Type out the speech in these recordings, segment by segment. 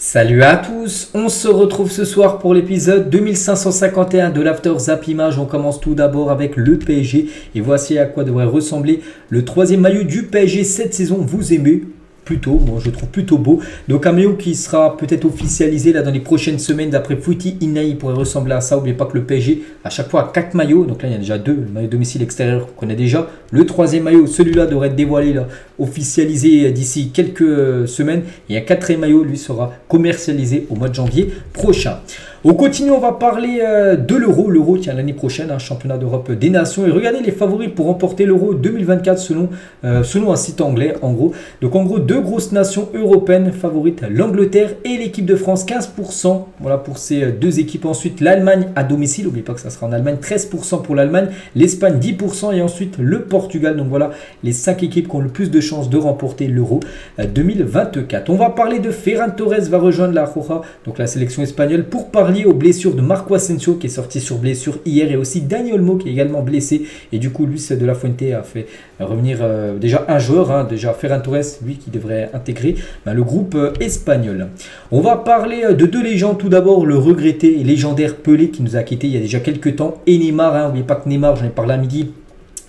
Salut à tous, on se retrouve ce soir pour l'épisode 2551 de l'After Zap Image. On commence tout d'abord avec le PSG et voici à quoi devrait ressembler le troisième maillot du PSG cette saison. Vous aimez plutôt, moi je trouve plutôt beau. Donc un maillot qui sera peut-être officialisé là dans les prochaines semaines d'après Footy Inay, il pourrait ressembler à ça. N'oubliez pas que le PSG à chaque fois a 4 maillots, donc là il y a déjà 2, le maillot domicile extérieur qu'on connaît déjà. Le troisième maillot, celui-là devrait être dévoilé là, officialisé d'ici quelques semaines. Et un quatrième maillot, lui, sera commercialisé au mois de janvier prochain. On continue, on va parler de l'Euro. L'Euro, tiens, l'année prochaine, championnat d'Europe des Nations. Et regardez les favoris pour remporter l'Euro 2024 selon un site anglais, en gros. Donc, en gros, deux grosses nations européennes favorites, l'Angleterre et l'équipe de France, 15%. Voilà pour ces deux équipes. Ensuite, l'Allemagne à domicile. N'oubliez pas que ça sera en Allemagne, 13% pour l'Allemagne. L'Espagne, 10%. Et ensuite, le Portugal. Donc, voilà les 5 équipes qui ont le plus de chances de remporter l'Euro 2024. On va parler de Ferran Torres, va rejoindre la Roja, donc la sélection espagnole, pour parler aux blessures de Marco Asensio qui est sorti sur blessure hier et aussi Dani Olmo qui est également blessé et du coup Luis de la Fuente a fait revenir déjà un joueur, déjà Ferran Torres, lui qui devrait intégrer le groupe espagnol. On va parler de deux légendes, tout d'abord le regretté et légendaire Pelé qui nous a quitté il y a déjà quelques temps et Neymar, n'oubliez pas que Neymar, j'en ai parlé à midi,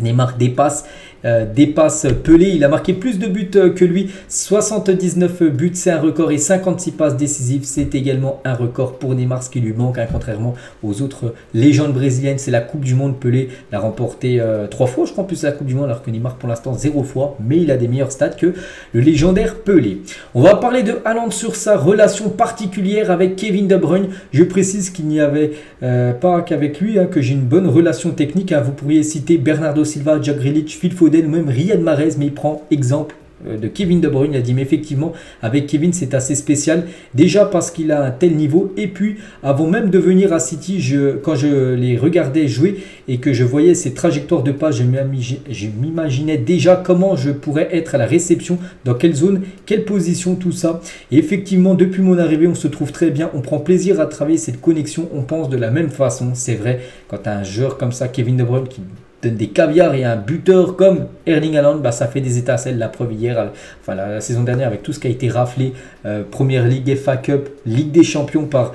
Neymar dépasse Pelé, il a marqué plus de buts que lui, 79 buts, c'est un record et 56 passes décisives, c'est également un record pour Neymar, ce qui lui manque, contrairement aux autres légendes brésiliennes. C'est la Coupe du Monde, Pelé l'a remporté 3 fois, je crois, plus la Coupe du Monde, alors que Neymar pour l'instant 0 fois, mais il a des meilleurs stats que le légendaire Pelé. On va parler de Haaland sur sa relation particulière avec Kevin De Bruyne. Je précise qu'il n'y avait pas qu'avec lui que j'ai une bonne relation technique. Vous pourriez citer Bernardo Silva, Jack Grealish, Phil Foden ou même Riyad Mahrez, mais il prend exemple de Kevin De Bruyne. Il a dit mais effectivement avec Kevin c'est assez spécial, déjà parce qu'il a un tel niveau et puis avant même de venir à City, quand je les regardais jouer et que je voyais ses trajectoires de passe, je m'imaginais déjà comment je pourrais être à la réception, dans quelle zone, quelle position, tout ça. Et effectivement depuis mon arrivée on se trouve très bien, on prend plaisir à travailler cette connexion, on pense de la même façon. C'est vrai, quand tu as un joueur comme ça, Kevin De Bruyne, qui donne des caviars et un buteur comme Erling Haaland, ça fait des étincelles. La preuve hier, la saison dernière avec tout ce qui a été raflé, Première Ligue, FA Cup, Ligue des Champions par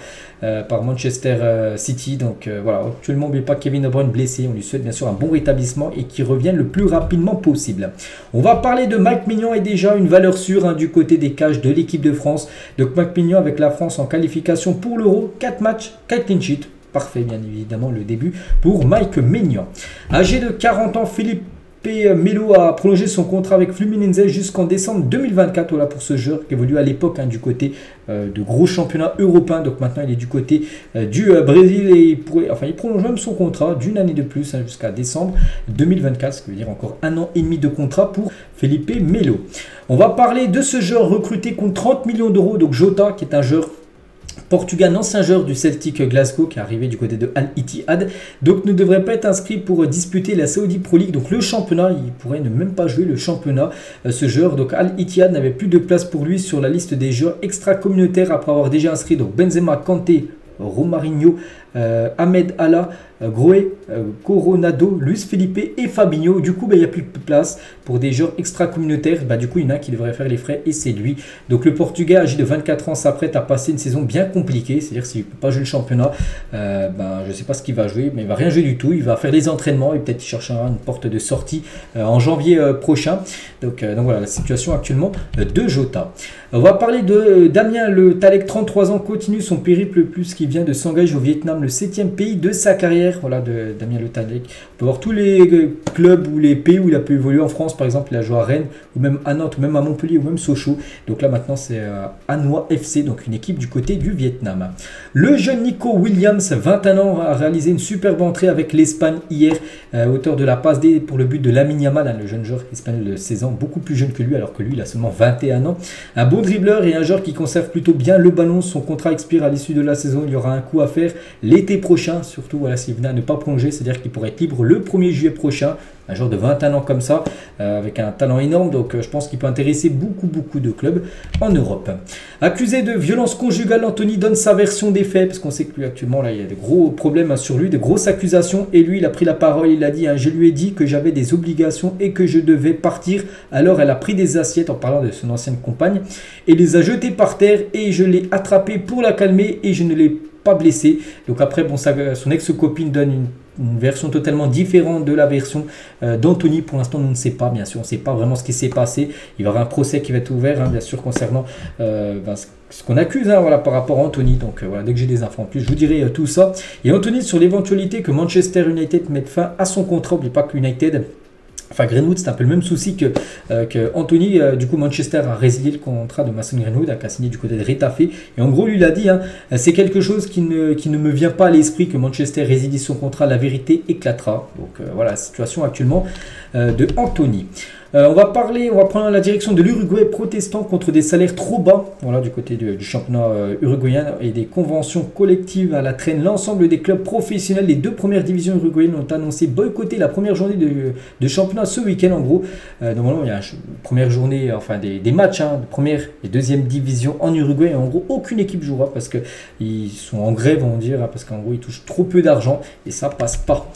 Manchester City. Donc voilà, actuellement n'oubliez pas Kevin De Bruyne blessé, on lui souhaite bien sûr un bon rétablissement et qu'il revienne le plus rapidement possible. On va parler de Mike Maignan et déjà une valeur sûre du côté des cages de l'équipe de France. Donc Mike Maignan avec la France en qualification pour l'Euro, 4 matchs, 4 clean sheets. Parfait, bien évidemment, le début pour Mike Maignan. Âgé de 40 ans, Felipe Melo a prolongé son contrat avec Fluminense jusqu'en décembre 2024. Voilà pour ce joueur qui évolue à l'époque du côté de gros championnats européens. Donc maintenant, il est du côté du Brésil et il prolonge même son contrat d'une année de plus jusqu'à décembre 2024, ce qui veut dire encore 1 an et demi de contrat pour Felipe Melo. On va parler de ce joueur recruté contre 30 millions d'euros, donc Jota, qui est un joueur portugais, ancien joueur du Celtic Glasgow qui est arrivé du côté de Al Ittihad, donc ne devrait pas être inscrit pour disputer la Saudi Pro League, donc le championnat. Il pourrait ne même pas jouer le championnat, ce joueur. Donc Al Ittihad n'avait plus de place pour lui sur la liste des joueurs extra-communautaires après avoir déjà inscrit donc Benzema, Kanté, Romarinho, Ahmed Allah, Groé, Coronado, Luis Felipe et Fabinho. Du coup, il n'y a plus de place pour des joueurs extra-communautaires. Du coup, il y en a qui devrait faire les frais et c'est lui. Donc, le Portugais âgé de 24 ans s'apprête à passer une saison bien compliquée. C'est-à-dire s'il ne peut pas jouer le championnat, je ne sais pas ce qu'il va jouer, mais il ne va rien jouer du tout. Il va faire les entraînements et peut-être il cherchera une porte de sortie en janvier prochain. Donc voilà la situation actuellement de Jota. On va parler de Damien Le Talec, 33 ans, continue son périple puisqu'il vient de s'engager au Vietnam, le 7e pays de sa carrière. Voilà, de Damien Le Talec. On peut voir tous les clubs ou les pays où il a pu évoluer en France. Par exemple, il a joué à Rennes, ou même à Nantes, ou même à Montpellier, ou même Sochaux. Donc là, maintenant, c'est Hanoi FC, donc une équipe du côté du Vietnam. Le jeune Nico Williams, 21 ans, a réalisé une superbe entrée avec l'Espagne hier, auteur de la passe D pour le but de Lamine Yamal, le jeune joueur espagnol de 16 ans, beaucoup plus jeune que lui, alors que lui, il a seulement 21 ans. Un bon dribbleur et un joueur qui conserve plutôt bien le ballon. Son contrat expire à l'issue de la saison. Il y aura un coup à faire. l'été prochain, surtout voilà, s'il venait à ne pas prolonger, c'est-à-dire qu'il pourrait être libre le 1er juillet prochain. Un joueur de 21 ans comme ça, avec un talent énorme, donc je pense qu'il peut intéresser beaucoup de clubs en Europe. Accusé de violence conjugale, Anthony donne sa version des faits, parce qu'on sait que lui actuellement, là, il y a de gros problèmes sur lui, de grosses accusations, et lui, il a pris la parole, il a dit, hein, je lui ai dit que j'avais des obligations et que je devais partir, alors elle a pris des assiettes, en parlant de son ancienne compagne, et les a jetées par terre, et je l'ai attrapée pour la calmer, et je ne l'ai pas blessée. Donc après, bon, son ex-copine donne une version totalement différente de la version d'Anthony. Pour l'instant, on ne sait pas, bien sûr, on ne sait pas vraiment ce qui s'est passé. Il va y avoir un procès qui va être ouvert, hein, bien sûr, concernant ce qu'on accuse, hein, voilà, par rapport à Anthony. Donc voilà, dès que j'ai des infos en plus, je vous dirai tout ça. Et Anthony, sur l'éventualité que Manchester United mette fin à son contrat. N'oubliez pas que United... Enfin, Greenwood, c'est un peu le même souci que Anthony. Du coup, Manchester a résilié le contrat de Mason Greenwood, a signé du côté de Retafe. Et en gros, lui, il a dit, hein, c'est quelque chose qui ne me vient pas à l'esprit que Manchester résilie son contrat. La vérité éclatera. Donc voilà la situation actuellement de Anthony. On va prendre la direction de l'Uruguay protestant contre des salaires trop bas, voilà, du côté du championnat uruguayen et des conventions collectives à la traîne. L'ensemble des clubs professionnels des 2 premières divisions uruguayennes ont annoncé boycotter la première journée de championnat ce week-end. En gros, normalement, il y a une première journée, enfin des matchs de première et deuxième division en Uruguay. Et en gros, aucune équipe jouera parce qu'ils sont en grève, on va dire, parce qu'en gros, ils touchent trop peu d'argent et ça passe pas.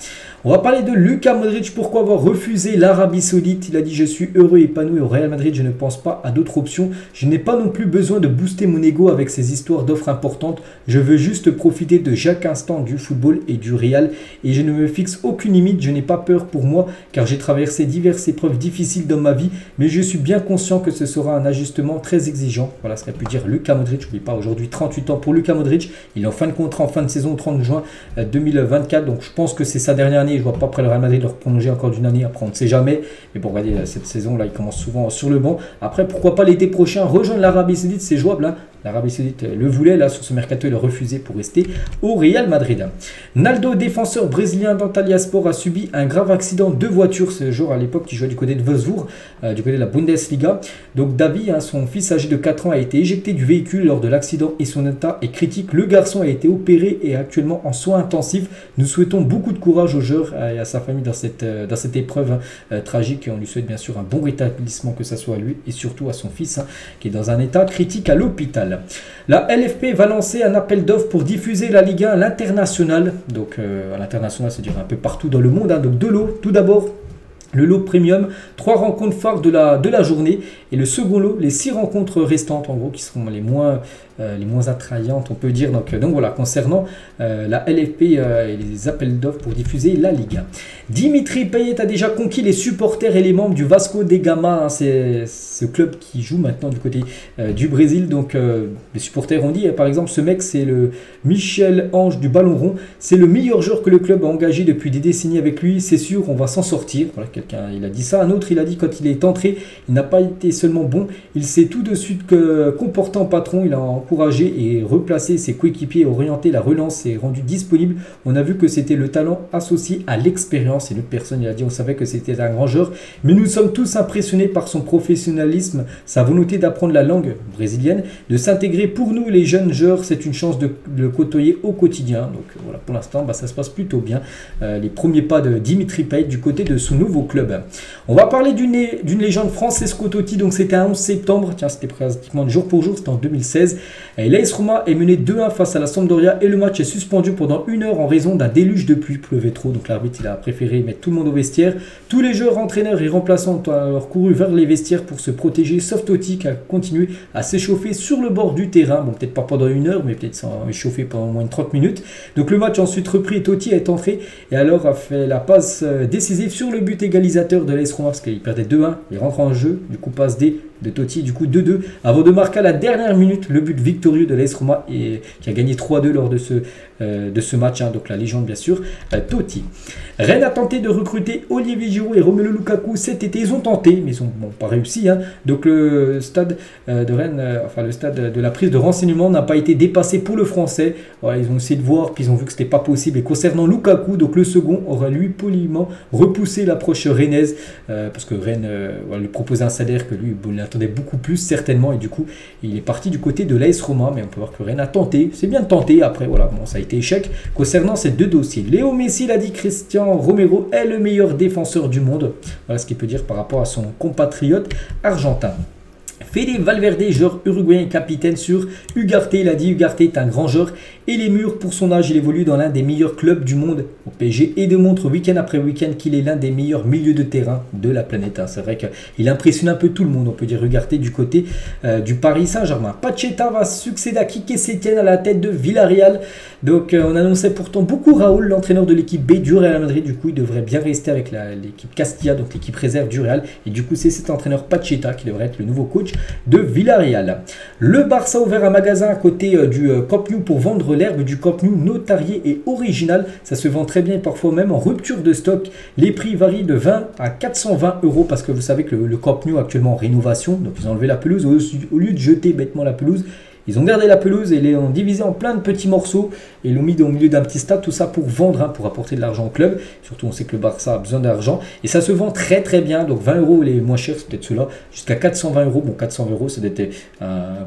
On va parler de Luka Modric. Pourquoi avoir refusé l'Arabie Saoudite? Il a dit, je suis heureux et épanoui au Real Madrid, je ne pense pas à d'autres options. Je n'ai pas non plus besoin de booster mon ego avec ces histoires d'offres importantes. Je veux juste profiter de chaque instant du football et du Real. Et je ne me fixe aucune limite, je n'ai pas peur pour moi car j'ai traversé diverses épreuves difficiles dans ma vie. Mais je suis bien conscient que ce sera un ajustement très exigeant. Voilà ce qu'a pu dire Luka Modric. Je n'oublie pas, aujourd'hui 38 ans pour Luka Modric. Il est en fin de contrat, en fin de saison, 30 juin 2024. Donc je pense que c'est sa dernière année. Je ne vois pas après le Real Madrid leur prolonger encore d'une année. Après, on ne sait jamais. Mais bon, regardez, cette saison-là, il commence souvent sur le banc. Après, pourquoi pas l'été prochain rejoindre l'Arabie Saoudite? C'est jouable, hein. L'Arabie Saoudite le voulait, là, sur ce mercato, il a refusé pour rester au Real Madrid. Naldo, défenseur brésilien d'Antalya Sport, a subi un grave accident de voiture ce jour à l'époque, qui jouait du côté de Wolfsburg, du côté de la Bundesliga. Donc, Davi, hein, son fils âgé de 4 ans, a été éjecté du véhicule lors de l'accident et son état est critique. Le garçon a été opéré et est actuellement en soins intensifs. Nous souhaitons beaucoup de courage au joueur et à sa famille dans cette épreuve tragique. Et on lui souhaite bien sûr un bon rétablissement, que ce soit à lui et surtout à son fils, hein, qui est dans un état critique à l'hôpital. La LFP va lancer un appel d'offres pour diffuser la Ligue 1 à l'international. Donc à l'international, c'est-à-dire un peu partout dans le monde. Hein. Donc 2 lots. Tout d'abord, le lot premium, 3 rencontres phares de la journée. Et le second lot, les 6 rencontres restantes, en gros, qui seront les moins attrayantes, on peut dire. Donc voilà, concernant la LFP et les appels d'offres pour diffuser la Ligue 1. Dimitri Payet a déjà conquis les supporters et les membres du Vasco da Gama. Hein, c'est ce club qui joue maintenant du côté du Brésil. Donc les supporters ont dit, par exemple, ce mec, c'est le Michel Ange du ballon rond. C'est le meilleur joueur que le club a engagé depuis des décennies avec lui. C'est sûr, on va s'en sortir. Voilà, quelqu'un, il a dit ça. Un autre, il a dit, quand il est entré, il n'a pas été seulement bon. Il s'est tout de suite comporté en patron. Il a encouragé et replacé ses coéquipiers, orienté la relance et rendu disponible. On a vu que c'était le talent associé à l'expérience. Et l'autre personne, il a dit, on savait que c'était un grand joueur. Mais nous sommes tous impressionnés par son professionnalisme, sa volonté d'apprendre la langue brésilienne, de s'intégrer. Pour nous, les jeunes joueurs, c'est une chance de le côtoyer au quotidien. Donc voilà, pour l'instant, ça se passe plutôt bien. Les premiers pas de Dimitri Payet du côté de son nouveau club. On va parler d'une légende, Francesco Totti. Donc c'était un 11 septembre. Tiens, c'était pratiquement jour pour jour. C'était en 2016. Et l'AS Roma est mené 2-1 face à la Sampdoria et le match est suspendu pendant 1 heure en raison d'un déluge de pluie. Il pleuvait trop, donc l'arbitre il a préféré mettre tout le monde au vestiaire. Tous les joueurs, entraîneurs et remplaçants ont alors couru vers les vestiaires pour se protéger, sauf Totti qui a continué à s'échauffer sur le bord du terrain. Bon, peut-être pas pendant 1 heure, mais peut-être s'échauffer pendant au moins 30 minutes. Donc le match a ensuite repris et Totti est entré et alors a fait la passe décisive sur le but égalisateur de l'AS Roma parce qu'il perdait 2-1. Il rentre en jeu, du coup passe D de Totti, du coup 2-2, avant de marquer à la dernière minute le but victorieux de l'AS Roma et qui a gagné 3-2 lors de ce match, hein, donc la légende bien sûr, Totti. Rennes a tenté de recruter Olivier Giroud et Romelu Lukaku cet été, ils ont tenté, mais ils n'ont pas réussi, hein. Donc le stade de Rennes, le stade de la prise de renseignement n'a pas été dépassé pour le français. Voilà, ils ont essayé de voir, puis ils ont vu que c'était pas possible. Et concernant Lukaku, donc le second aura lui poliment repoussé l'approche rennaise, parce que Rennes lui proposait un salaire que lui attendait beaucoup plus certainement et du coup il est parti du côté de l'AS Roma, mais on peut voir que Rennes a tenté, c'est bien de tenter, après voilà, bon ça a été échec. Concernant ces deux dossiers, Léo Messi l'a dit, Cristian Romero est le meilleur défenseur du monde, voilà ce qu'il peut dire par rapport à son compatriote argentin. Fede Valverde, joueur uruguayen et capitaine sur Ugarte, il a dit Ugarte est un grand joueur et il est mûr pour son âge, il évolue dans l'un des meilleurs clubs du monde au PSG et démontre week-end après week-end qu'il est l'un des meilleurs milieux de terrain de la planète. C'est vrai qu'il impressionne un peu tout le monde, on peut dire Ugarte du côté du Paris Saint-Germain. Pacheta va succéder à Quique Setién à la tête de Villarreal. Donc on annonçait pourtant beaucoup Raoul, l'entraîneur de l'équipe B du Real Madrid, du coup il devrait bien rester avec l'équipe Castilla, donc l'équipe réserve du Real, et du coup c'est cet entraîneur Pacheta qui devrait être le nouveau coach de Villarreal. Le Barça a ouvert un magasin à côté du Camp Nou pour vendre l'herbe du Camp Nou notarié et original. Ça se vend très bien et parfois même en rupture de stock. Les prix varient de 20 à 420 € parce que vous savez que le Camp Nou est actuellement en rénovation. Donc ils ont enlevé la pelouse. Au lieu de jeter bêtement la pelouse, ils ont gardé la pelouse et l'ont divisée en plein de petits morceaux et l'ont mis au milieu d'un petit stade, tout ça pour vendre, pour apporter de l'argent au club. Surtout on sait que le Barça a besoin d'argent et ça se vend très très bien. Donc 20 € les moins chers, c'est peut-être ceux-là, jusqu'à 420 €. Bon, 400 €, ça était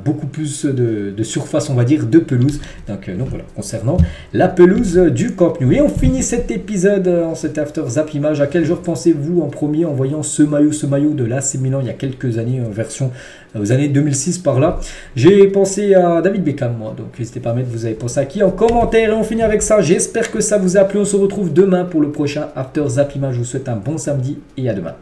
beaucoup plus de surface, on va dire, de pelouse. Donc voilà, concernant la pelouse du Camp Nou. Et on finit cet épisode en cet After Zap Image. À quel joueur pensez-vous en premier en voyant ce maillot de l'AC Milan il y a quelques années, en version aux années 2006 par là? J'ai pensé à David Beckham, moi, donc n'hésitez pas à mettre vous avez pensé à qui en commentaire. Et on finit avec ça, j'espère que ça vous a plu. On se retrouve demain pour le prochain After Zap Image. Je vous souhaite un bon samedi et à demain.